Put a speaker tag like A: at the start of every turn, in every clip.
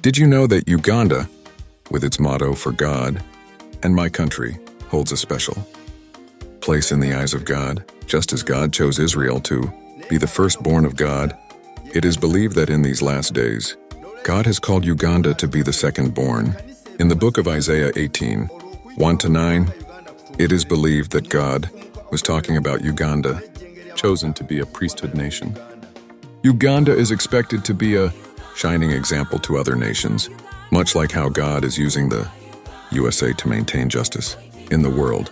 A: Did you know that Uganda, with its motto "For God and my country," holds a special place in the eyes of God? Just as God chose Israel to be the firstborn of God, it is believed that in these last days, God has called Uganda to be the second-born. In the book of Isaiah 18, 1-9, it is believed that God was talking about Uganda, chosen to be a priesthood nation. Uganda is expected to be a shining example to other nations, much like how God is using the USA to maintain justice in the world.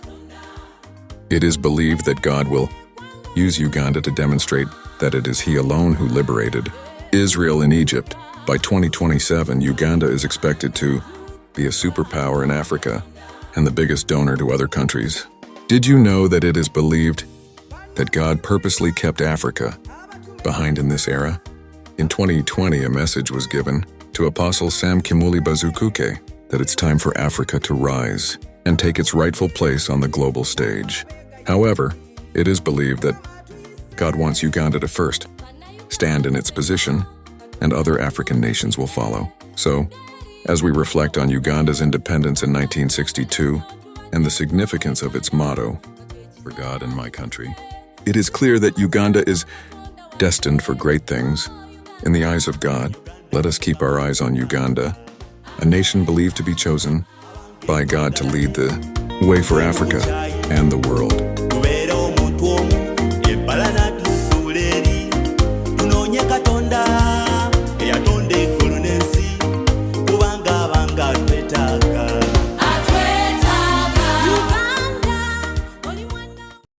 A: It is believed that God will use Uganda to demonstrate that it is He alone who liberated Israel in Egypt. By 2027, Uganda is expected to be a superpower in Africa and the biggest donor to other countries. Did you know that it is believed that God purposely kept Africa behind in this era? In 2020, a message was given to Apostle Sam Kimuli Bazukuke that it's time for Africa to rise and take its rightful place on the global stage. However, it is believed that God wants Uganda to first stand in its position, and other African nations will follow. So, as we reflect on Uganda's independence in 1962 and the significance of its motto, "For God and my country," it is clear that Uganda is destined for great things. In the eyes of God, let us keep our eyes on Uganda, a nation believed to be chosen by God to lead the way for Africa and the world.